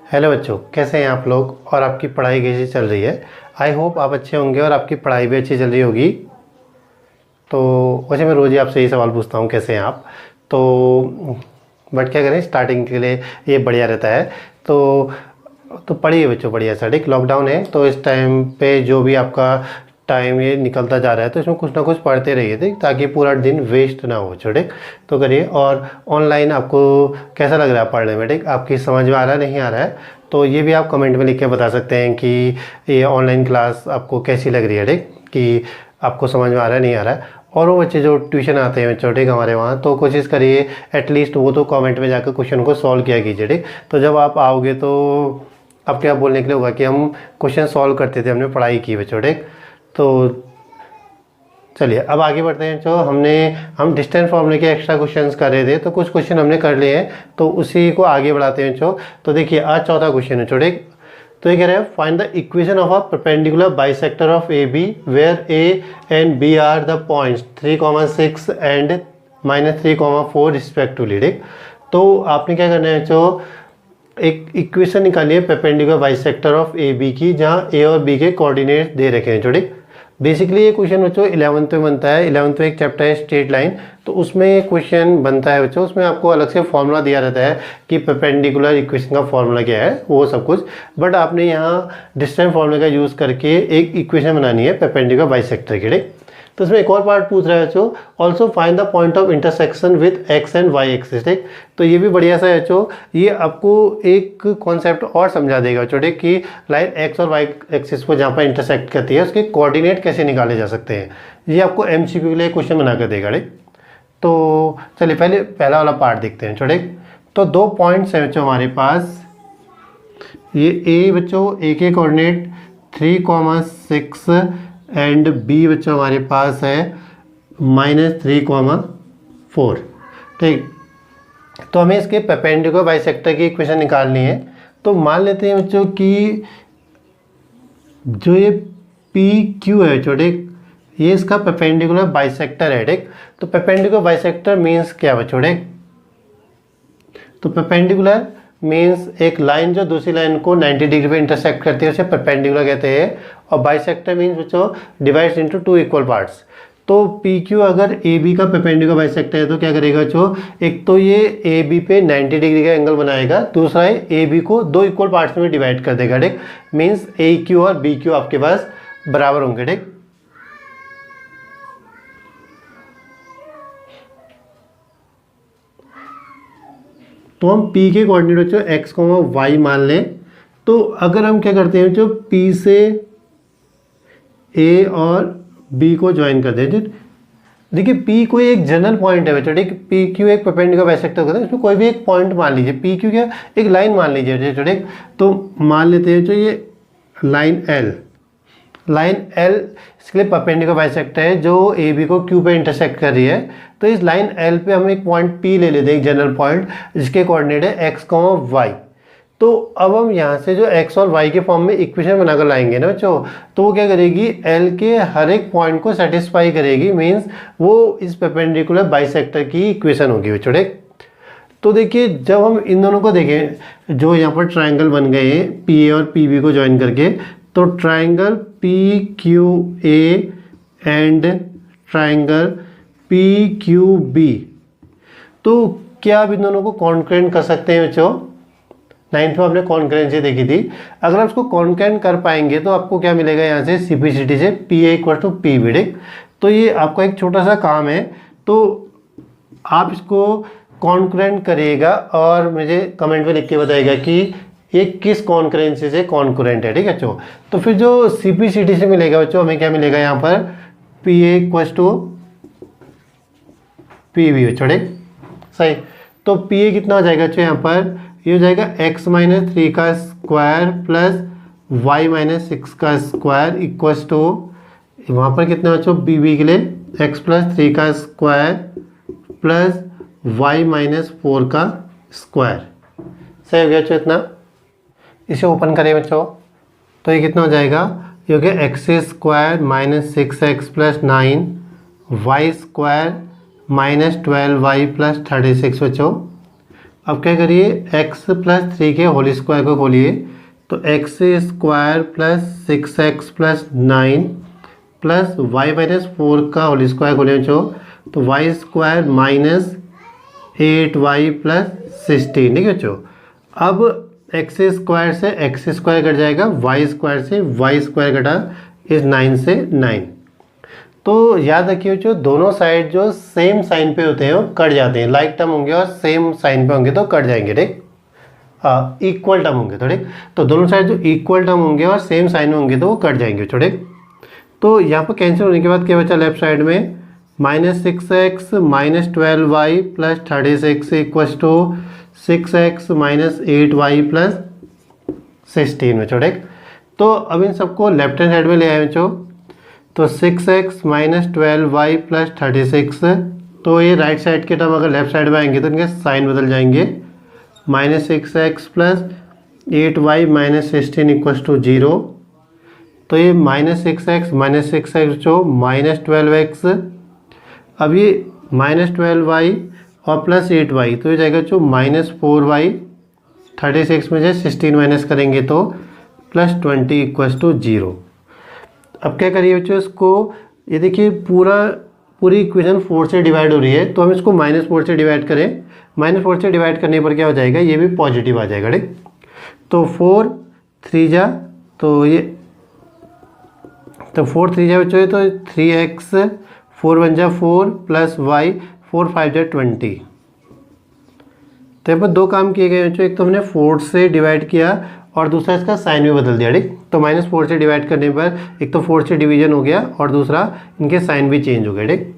Hello बच्चों, कैसे हैं आप लोग और आपकी पढ़ाई कैसी चल रही है। आई होप आप अच्छे होंगे और आपकी पढ़ाई भी अच्छी चल रही होगी। तो वैसे मैं रोज़ ही आपसे यही सवाल पूछता हूँ, कैसे हैं आप। तो बट क्या करें, स्टार्टिंग के लिए ये बढ़िया रहता है। तो पढ़िए बच्चों, बढ़िया सा। ठीक, लॉकडाउन है तो इस टाइम पे जो भी आपका टाइम ये निकलता जा रहा है तो इसमें कुछ ना कुछ पढ़ते रहिए, ठीक, ताकि पूरा दिन वेस्ट ना हो। ठीक, तो करिए। और ऑनलाइन आपको कैसा लग रहा है पढ़ने में, ठीक, आपकी समझ में आ रहा है नहीं आ रहा है, तो ये भी आप कमेंट में लिख के बता सकते हैं कि ये ऑनलाइन क्लास आपको कैसी लग रही है, ठीक, कि आपको समझ में आ रहा है नहीं आ रहा है। और वो बच्चे जो ट्यूशन आते हैं बच्चों, ठीक, हमारे वहाँ, तो कोशिश करिए एटलीस्ट वो तो कमेंट में जाकर क्वेश्चन को सॉल्व किया कीजिए। ठीक, तो जब आप आओगे तो अब क्या बोलने के लिए होगा कि हम क्वेश्चन सॉल्व करते थे, हमने पढ़ाई की बच्चों। ठीक, तो चलिए अब आगे बढ़ते हैं। जो हम डिस्टेंस फॉर्मूले के एक्स्ट्रा क्वेश्चंस कर रहे थे, तो कुछ क्वेश्चन हमने कर लिए हैं, तो उसी को आगे बढ़ाते हैं। तो देखिए आज चौथा क्वेश्चन है। ठीक, तो ये कह रहे हैं find the equation of a perpendicular bisector of A B where A and B are the points 3,6 and -3,4 respectively. ठीक, तो आपने क्या करना है, जो एक इक्वेशन निकाली है perpendicular bisector of A B की, जहाँ ए और बी के कोऑर्डिनेट दे रखे हैं। ठीक, बेसिकली ये क्वेश्चन बच्चों 11th में बनता है। 11th में एक चैप्टर है स्ट्रेट लाइन, तो उसमें ये क्वेश्चन बनता है बच्चों। उसमें आपको अलग से फॉर्मूला दिया रहता है कि परपेंडिकुलर इक्वेशन का फॉर्मूला क्या है, वो सब कुछ। बट आपने यहाँ डिस्टेंस फॉर्मूले का यूज़ करके एक इक्वेशन बनानी है परपेंडिकुलर बाइसेक्टर के लिए। तो इसमें एक और पार्ट पूछ रहा है बच्चों, also find the point of intersection with X and Y axis. ठीक, तो ये भी बढ़िया सा है बच्चों, ये आपको एक कॉन्सेप्ट और समझा देगा बच्चों, ठीक, कि लाइन एक्स और वाई एक्सिस को जहाँ पर इंटरसेक्ट करती है उसके कोऑर्डिनेट कैसे निकाले जा सकते हैं। ये आपको एमसीक्यू के लिए क्वेश्चन बना कर देगा। ठीक, तो चलिए पहले पहला वाला पार्ट देखते हैं। ठीक, तो 2 पॉइंट्स हैं बच्चों हमारे पास। ये ए बच्चों, ए के कोऑर्डिनेट 3,6 एंड बी बच्चों हमारे पास है -3,4। ठीक, तो हमें इसके परपेंडिकुलर बाइसेक्टर की इक्वेशन निकालनी है। तो मान लेते हैं बच्चों कि जो ये पी क्यू है बच्चों, ठीक, ये इसका परपेंडिकुलर बाइसेक्टर है। ठीक, तो परपेंडिकुलर बाइसेक्टर मीन्स क्या बच्चों, ठीक, तो परपेंडिकुलर मीन्स एक लाइन जो दूसरी लाइन को 90 डिग्री पे इंटरसेक्ट करती है उसे परपेंडिकुलर कहते हैं। और बाइसेक्टर मीन्स बच्चों डिवाइड्स इनटू 2 इक्वल पार्ट्स। तो पी क्यू अगर ए बी का परपेंडिकुलर बाइसेक्टर है तो क्या करेगा बच्चों, एक तो ये ए बी पे 90 डिग्री का एंगल बनाएगा, दूसरा है ए बी को 2 इक्वल पार्ट्स में डिवाइड कर देगा। ठीक, मीन्स ए क्यू और बी क्यू आपके पास बराबर होंगे। ठीक, तो हम P के कोऑर्डिनेट बच्चों x, y मान लें। तो अगर हम क्या करते हैं बच्चों, P से A और B को ज्वाइन कर दें। देखिए P कोई एक जनरल पॉइंट है बच्चों, ठीक, P Q एक परपेंडिकुलर बाइसेक्टर होता है, इसमें कोई भी एक पॉइंट मान लीजिए। P Q क्या एक लाइन मान लीजिए बच्चों, ठीक, तो मान लेते हैं जो ये लाइन L इसके लिए परपेंडिकुलर बाइसेक्टर है जो ए बी को क्यू पे इंटरसेक्ट कर रही है। तो इस लाइन L पे हम एक पॉइंट P ले लेते हैं, एक जनरल पॉइंट जिसके कोऑर्डिनेट है x, y। तो अब हम यहाँ से जो x और y के फॉर्म में इक्वेशन बनाकर लाएंगे ना बच्चों, तो वो क्या करेगी, L के हर एक पॉइंट को सेटिस्फाई करेगी, मीन्स वो इस परपेंडिकुलर बाइसेक्टर की इक्वेशन होगी बच्चों। ठीक, तो देखिए जब हम इन दोनों को देखें, जो यहाँ पर ट्राइंगल बन गए हैं पी ए और पी बी को ज्वाइन करके, तो triangle P Q A and triangle P Q B, तो क्या आप इन दोनों को कॉन्करेंट कर सकते हैं बच्चों। 9th में आपने कॉन्करेंसी देखी थी। अगर आप इसको कॉन्करेंट कर पाएंगे तो आपको क्या मिलेगा, यहाँ से सीपीसीटी से P A equal to P B. ठीक, तो ये आपका एक छोटा सा काम है, तो आप इसको कॉन्करेंट करिएगा और मुझे कमेंट में लिख के बताइएगा कि ये किस कॉन्करेंसी से कॉन्करेंट है। ठीक है बच्चों, तो फिर जो सीपीसीटी से मिलेगा बच्चों, हमें क्या मिलेगा यहाँ पर, P A equal to P B बच्चों। ठीक, सही। तो पी ए कितना हो जाएगा बच्चों, यहाँ पर ये हो जाएगा x - 3 का स्क्वायर प्लस y - 6 का स्क्वायर इक्वल टू, वहाँ पर कितना बच्चों बी बी के लिए x + 3 का स्क्वायर प्लस y - 4 का स्क्वायर। सही हो गया बच्चों इतना। इसे ओपन करें बच्चों, तो ये कितना हो जाएगा, ये हो गया x² - 6x + 9 y² - 12y + 36 बच्चों। अब क्या करिए, x+3 के होल स्क्वायर को खोलिए, तो x² plus 6x+9 plus y-4 का होल स्क्वायर खोलें जो, तो y² माइनस 8y प्लस 16, ठीक है बच्चों। अब x² से x² कट जाएगा, y² से y² कटा, इस 9 से 9। तो याद रखिए जो दोनों साइड जो सेम साइन पे होते हैं वो कट जाते हैं, लाइक टर्म होंगे और सेम साइन पे होंगे तो कट जाएंगे, ठीक। इक्वल टर्म होंगे तो ठीक, तो दोनों साइड जो इक्वल टर्म होंगे और सेम साइन में होंगे तो वो कट जाएंगे छोटे। तो यहाँ पर कैंसिल होने के बाद क्या बचा लेफ्ट साइड में, -6x minus 12y plus 36 equals to 6x minus 8y plus 16 में छोटे। तो अब इन सबको लेफ्ट हैंड साइड में ले आए बच्चों, तो 6x माइनस 12y प्लस 36, तो ये राइट साइड के टर्म अगर लेफ्ट साइड में आएंगे तो इनके साइन बदल जाएंगे, -6x plus 8y minus 16 equals to 0। तो ये -6x जो -12x, अब ये -12y और प्लस 8y, तो ये जाएगा जो -4y, 36 में से 16 माइनस करेंगे तो +20 इक्वल्स टू 0। अब क्या करिए बच्चों इसको, ये देखिए पूरी इक्वेशन 4 से डिवाइड हो रही है, तो हम इसको -4 से डिवाइड करें, -4 से डिवाइड करने पर क्या हो जाएगा, ये भी पॉजिटिव आ जाएगा, ठीक। तो 4 3 जा, तो ये तो 4 3 जा बच्चों, तो 3x, 4 1 जा 4 प्लस y, 4 5 जा 20। तो यहाँ पर दो काम किए गए बच्चों, एक तो हमने 4 से डिवाइड किया और दूसरा इसका साइन भी बदल दिया, ठीक। तो -4 से डिवाइड करने पर एक तो 4 से डिवीजन हो गया और दूसरा इनके साइन भी चेंज हो गए, ठीक।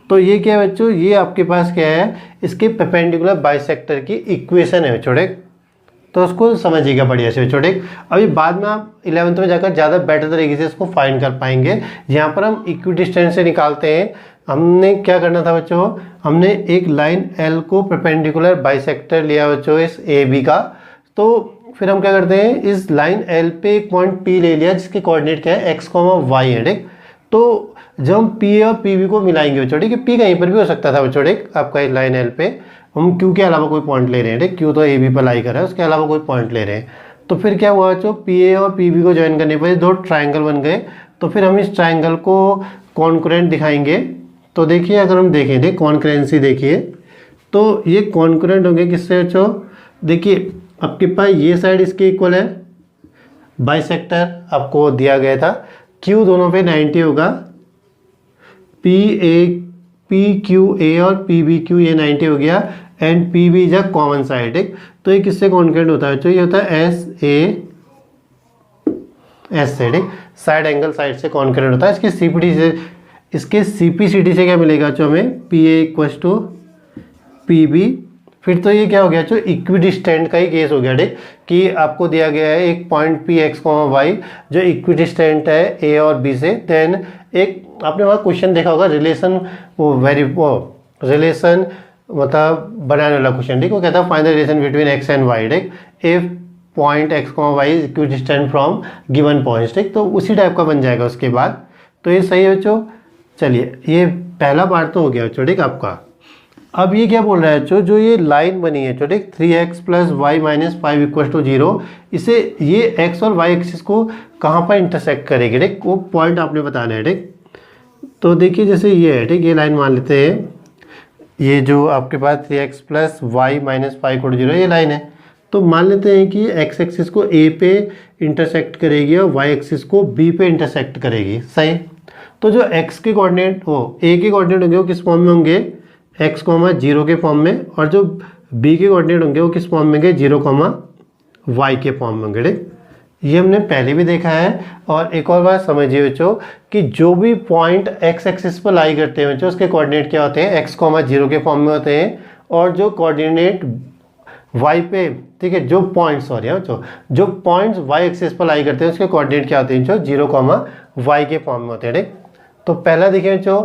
तो ये क्या है बच्चों, ये आपके पास क्या है, इसके परपेंडिकुलर बाइसेक्टर की इक्वेशन है बच्चों, ठीक। तो उसको समझिएगा बढ़िया से बच्चों, ठीक। अभी बाद में आप 11th में जाकर ज़्यादा बेटर तरीके से इसको फाइंड कर पाएंगे। यहाँ पर हम इक्विडिस्टेंस से निकालते हैं। हमने क्या करना था बच्चों, हमने एक लाइन L को परपेंडिकुलर बाइसेक्टर लिया बच्चों इस AB का, तो फिर हम क्या करते हैं, इस लाइन L पे एक पॉइंट P ले लिया जिसके कोऑर्डिनेट क्या है, x, y है, ठीक। तो जब हम P और PB को मिलाएंगे बच्चों, ठीक है, P कहीं पर भी हो सकता था बच्चों, ठीक, आपका इस लाइन L पे हम Q के अलावा कोई पॉइंट ले रहे हैं, ठीक, Q तो AB पर लाई कर रहा है, उसके अलावा कोई पॉइंट ले रहे हैं। तो फिर क्या हुआ बच्चों, PA और PB को ज्वाइन करने पर दो ट्राइंगल बन गए। तो फिर हम इस ट्राइंगल को कॉन्करेंट दिखाएंगे। तो देखिए अगर हम देखें, ठीक, कॉन्करेंसी देखिए, तो ये कॉन्करेंट होंगे किससे बच्चों, देखिए आपके पास ये साइड इसके इक्वल है, बाइसेक्टर आपको दिया गया था, Q दोनों पे 90 होगा, PQA और PBQ ये 90 हो गया, and PB is a common side, ठीक। तो ये किससे कॉन्करेंट होता है बच्चों, ये होता है S से, ठीक, साइड एंगल साइड से कॉन्करेंट होता है। इसके CPCD से क्या मिलेगा बच्चों हमें, PA इक्वल्स टू PB। फिर तो ये क्या हो गया जो इक्विडिस्टेंट का ही केस हो गया, ठीक, कि आपको दिया गया है एक पॉइंट P x, y जो इक्विडिस्टेंट है A और B से। देन एक आपने वहाँ क्वेश्चन देखा होगा, रिलेशन रिलेशन मतलब बनाने वाला क्वेश्चन, ठीक, वो कहता है find the relation between x and y, ठीक, if point x, y is equidistant from given points, ठीक। तो उसी टाइप का बन जाएगा उसके बाद। तो ये सही है बच्चों। चलिए ये पहला पार्ट तो हो गया बच्चों, ठीक, आपका। अब ये क्या बोल रहा है बच्चों, जो ये लाइन बनी है, ठीक, 3x plus Y minus 5 equal to 0, इसे ये x और y एक्सिस को कहाँ पर इंटरसेक्ट करेगी, ठीक, वो पॉइंट आपने बताना है, ठीक। तो देखिए जैसे ये है, ठीक, ये लाइन मान लेते हैं, ये जो आपके पास 3x plus Y minus 5 equal to 0 ये लाइन है। तो मान लेते हैं कि x एक्सिस को A पे इंटरसेक्ट करेगी और y एक्सिस को B पे इंटरसेक्ट करेगी, सही। तो जो x के कोऑर्डिनेट A के कोऑर्डिनेट होंगे वो किस फॉर्म में होंगे, x, 0 के फॉर्म में, और जो b के कोऑर्डिनेट होंगे वो किस फॉर्म में होंगे, 0, y के फॉर्म में होंगे, ठीक। ये हमने पहले भी देखा है। और एक और बात समझिए बच्चों कि जो भी पॉइंट x एक्सिस पर लाई करते हैं बच्चों, उसके कोऑर्डिनेट क्या होते हैं, x, 0 के फॉर्म में होते हैं। और जो कोऑर्डिनेट y पे, ठीक है, जो पॉइंट्स जो पॉइंट्स y एक्सिस पर लाई करते हैं उसके कोऑर्डिनेट क्या होते हैं बच्चों, 0, y के फॉर्म में होते हैं, ठीक। तो पहला देखिए बच्चों,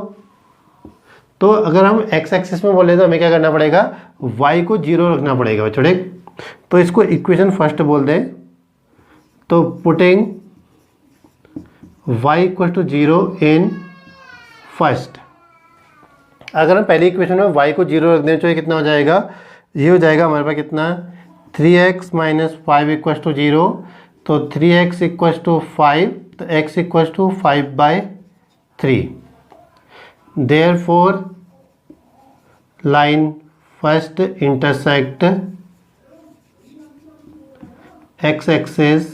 तो अगर हम x एक्सिस में बोले तो हमें क्या करना पड़ेगा, y को 0 रखना पड़ेगा बच्चों, ठीक। तो इसको इक्वेशन फर्स्ट बोल दें, तो putting y equal to 0 in first, अगर हम पहली इक्वेशन में y को 0 रख दें तो ये कितना हो जाएगा, ये हो जाएगा हमारे पास कितना, 3x माइनस 5 इक्वस टू 0, तो 3x इक्वस टू 5, तो x equals to 5/3। Therefore line first intersect x axis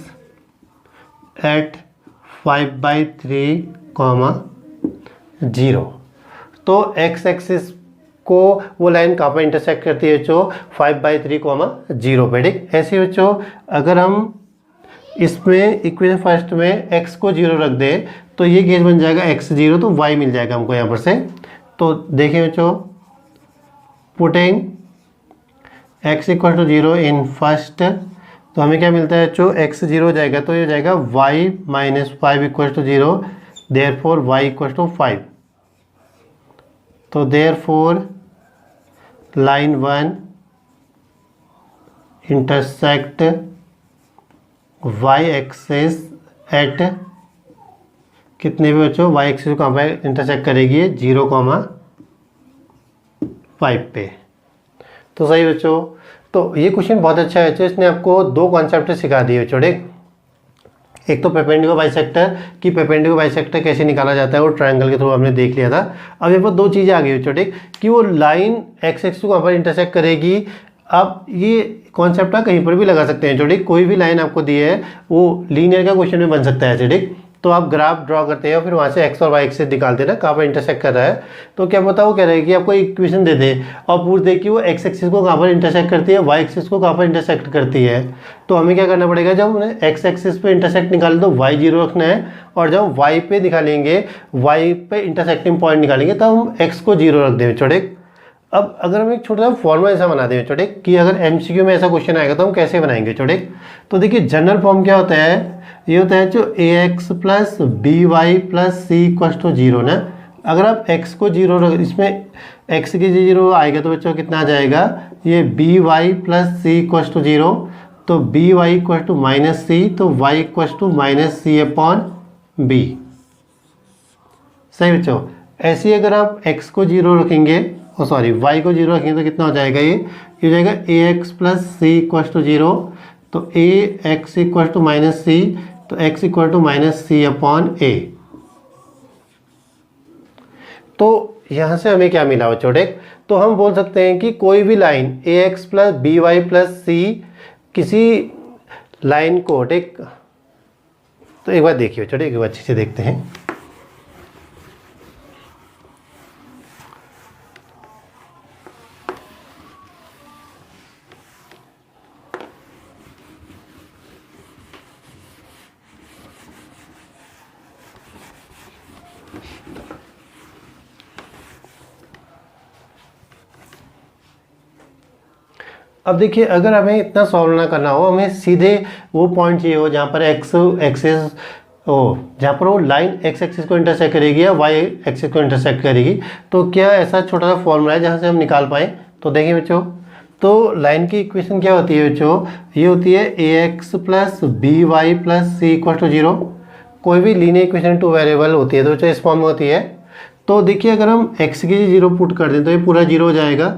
at 5/3, 0। तो x एक्सिस को वो लाइन कहाँ पर इंटरसेक्ट करती है बच्चों, 5/3, 0 पे, ठीक। ऐसे बच्चों अगर हम इसमें इक्वेशन फर्स्ट में x को 0 रख दें तो ये केस बन जाएगा x 0, तो y मिल जाएगा हमको यहाँ पर से। तो देखें बच्चों, putting x equal to 0 in first, तो हमें क्या मिलता है बच्चों, x 0 हो जाएगा, तो ये हो जाएगा y minus 5 equal to 0, therefore y equal to 5। तो therefore line 1 intersect y axis at कितने भी बच्चों, y एक्सिस को कहाँ पर इंटरसेक्ट करेगी, 0,5 पे। तो सही बच्चों, तो ये क्वेश्चन बहुत अच्छा है बच्चों, इसने आपको दो कॉन्सेप्ट सिखा दिए बच्चों, ठीक। एक तो परपेंडिकुलर बाइसेक्टर, कि परपेंडिकुलर बाइसेक्टर कैसे निकाला जाता है, वो ट्रायंगल के थ्रू हमने देख लिया था। अब यहाँ पर दो चीज़ें आ गई बच्चों, ठीक, कि वो लाइन x एक्सिस को कहाँ पर इंटरसेक्ट करेगी। अब ये कॉन्सेप्ट आप कहीं पर भी लगा सकते हैं जो, ठीक, कोई भी लाइन आपको दी है वो लीनियर का क्वेश्चन भी बन सकता है ऐसे, ठीक। तो आप ग्राफ ड्रॉ करते हैं, फिर वहाँ से x और y एक्सिस निकालते हैं ना, कहाँ पर इंटरसेक्ट कर रहा है। तो क्या पता वो कह रहा है कि आपको इक्वेशन दे दे और पूछ दे कि वो x एक्सिस को कहाँ पर इंटरसेक्ट करती है, y एक्सिस को कहाँ पर इंटरसेक्ट करती है। तो हमें क्या करना पड़ेगा, जब हमने x एक्सिस पे इंटरसेक्ट निकाले तो y 0 रखना है, और जब y पे निकालेंगे, y पे इंटरसेक्टिंग पॉइंट निकालेंगे, तब हम x को 0 रख दें, छोटे। अब अगर हम एक छोटा सा फॉर्मूला ऐसा बना दें छोटे, कि अगर MCQ में ऐसा क्वेश्चन आएगा तो हम कैसे बनाएंगे छोटे। तो देखिए जनरल फॉर्म क्या होता है, ये होता है जो ax plus by plus c equal to 0 ना। अगर आप x को 0 इसमें x की 0 आएगा तो बच्चों कितना आ जाएगा, ये by plus c equal to 0, तो by इक्वल टू माइनस सी, तो y equal to minus C upon b. सही बच्चों, ऐसे ही अगर आप x को 0 रखेंगे, सॉरी y को 0 रखेंगे तो कितना हो जाएगा, ये हो जाएगा ax plus C equal to 0, तो ax इक्वल टू माइनस सी, तो x equal to minus C upon A. तो यहाँ से हमें क्या मिला बच्चों, ठीक। तो हम बोल सकते हैं कि कोई भी line ax plus by plus C किसी लाइन को, ठीक। तो एक बार देखिए बच्चों, एक बार अच्छे से देखते हैं। अब देखिए, अगर हमें इतना सॉल्व ना करना हो, हमें सीधे वो पॉइंट चाहिए हो जहाँ पर x एक्सिस हो, जहाँ पर वो लाइन x एक्सिस को इंटरसेक्ट करेगी या y एक्सिस को इंटरसेक्ट करेगी। तो क्या ऐसा छोटा सा फॉर्मूला है जहाँ से हम निकाल पाए। तो देखिए बच्चों, तो लाइन की इक्वेशन क्या होती है बच्चों, ये होती है ax plus by plus C equal to 0। कोई भी लीनियर इक्वेशन टू वेरिएबल होती है तो बच्चों इस फॉर्म में होती है। तो देखिए, अगर हम x की 0 पुट कर दें तो ये पूरा 0 हो जाएगा,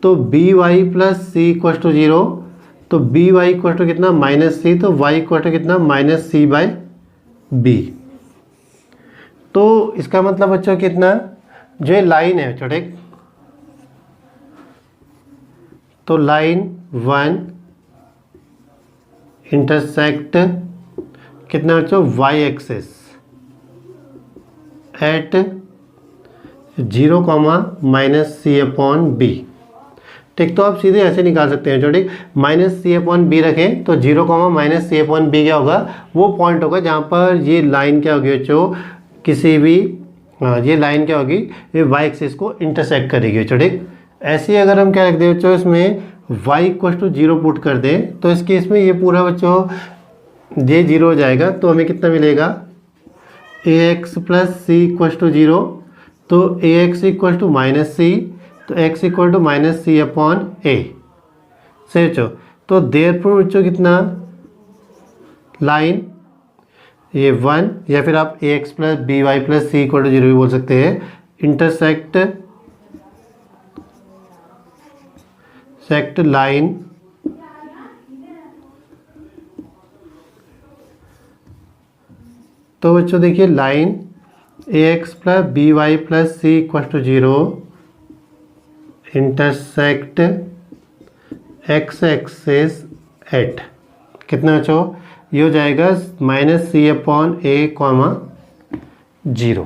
तो by plus C equal to 0, तो by इक्वल टू कितना, माइनस सी, तो y इक्वल टू कितना, माइनस सी बाई बी। तो इसका मतलब बच्चों कितना, जो ये लाइन है छोटे, तो लाइन 1 इंटरसेक्ट कितना बच्चों, y axis at 0, minus C upon b, ठीक। तो आप सीधे ऐसे निकाल सकते हैं जो, ठीक, माइनस सी अपॉन बी रखें तो 0, माइनस सी अपॉन बी क्या होगा, वो पॉइंट होगा जहाँ पर ये लाइन क्या होगी बच्चों, किसी भी ये लाइन क्या होगी, ये y एक्सिस को इंटरसेक्ट करेगी बच्चों, ठीक। ऐसे ही अगर हम क्या रख दें बच्चों, इसमें y इक्वल टू 0 पुट कर दें तो इस केस में ये पूरा बच्चों ये 0 हो जाएगा। तो हमें कितना मिलेगा, ax plus C equal to 0, तो ax इक्वल टू माइनस सी, तो x equal to minus C upon A. सही बच्चों, तो देयरफॉर बच्चों कितना, लाइन ये 1, या फिर आप ax plus by plus C equal to 0 भी बोल सकते हैं, इंटरसेक्ट इंटरसेक्ट लाइन तो बच्चों देखिए line ax plus b y plus C equal to 0 intersect x axes at कितना बच्चों ये हो जाएगा -c/a, 0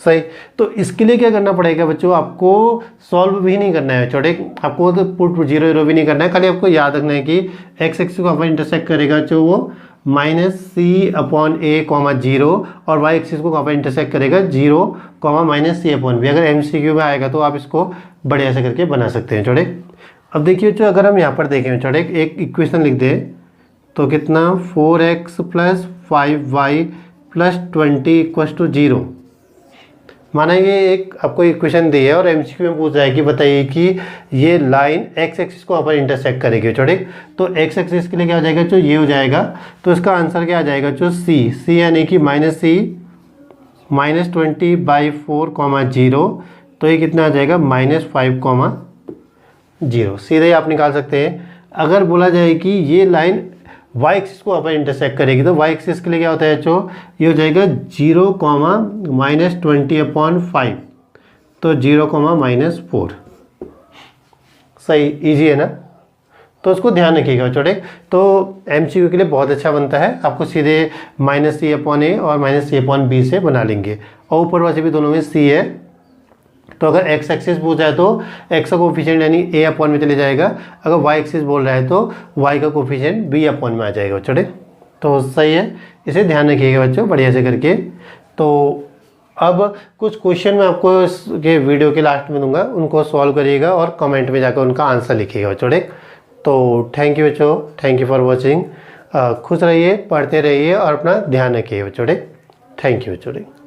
सही। तो इसके लिए क्या करना पड़ेगा बच्चों, आपको सॉल्व भी नहीं करना है छोटे, आपको तो पुट 0 भी नहीं करना है, खाली आपको याद रखना है कि x एक्सिस को अपन इंटरसेक्ट करेगा जो वो -c/a, 0 और y एक्सिस को अपन इंटरसेक्ट करेगा 0, -c/b। अगर MCQ में आएगा तो आप इसको बढ़िया से करके बना सकते हैं छोटे। अब देखिए जो अगर हम यहाँ पर देखें छोटे एक इक्वेशन लिख दे तो कितना 4x plus 5y plus 20 equal to 0। माना ये एक आपको इक्वेशन दी है और MCQ में पूछ रहा है कि बताइए कि ये लाइन x एक्सिस को अपन इंटरसेक्ट करेगी छोटे, तो x एक्सिस के लिए क्या हो जाएगा जो ये हो जाएगा, तो इसका आंसर क्या आ जाएगा जो c यानी कि -20/4, 0 तो ये कितना आ जाएगा -5, 0 सीधे ही आप निकाल सकते हैं। अगर बोला जाए कि ये लाइन y एक्सिस को अपन इंटरसेक्ट करेगी तो y एक्सिस के लिए क्या होता है जो ये हो जाएगा 0, -20/5 तो 0, -4 सही। इजी है ना, तो उसको ध्यान रखिएगा छोटे। तो MCQ के लिए बहुत अच्छा बनता है, आपको सीधे -c/a और -c/b से बना लेंगे और ऊपर वैसे भी दोनों में c है, तो अगर x एक्सिस पूछा है तो x का कोफिशिएंट यानी a/, में चले जाएगा, अगर y एक्सिस बोल रहा है तो y का कोफिशिएंट b/, में आ जाएगा छोटे। तो सही है, इसे ध्यान रखिएगा बच्चों बढ़िया से करके। तो अब कुछ क्वेश्चन मैं आपको इसके वीडियो के लास्ट में दूंगा, उनको सॉल्व करिएगा और कमेंट में जाकर उनका आंसर लिखिएगा छोटे। तो थैंक यू बच्चों, थैंक यू फॉर वॉचिंग। खुश रहिए, पढ़ते रहिए और अपना ध्यान रखिए बच्चों। थैंक यू बच्चों।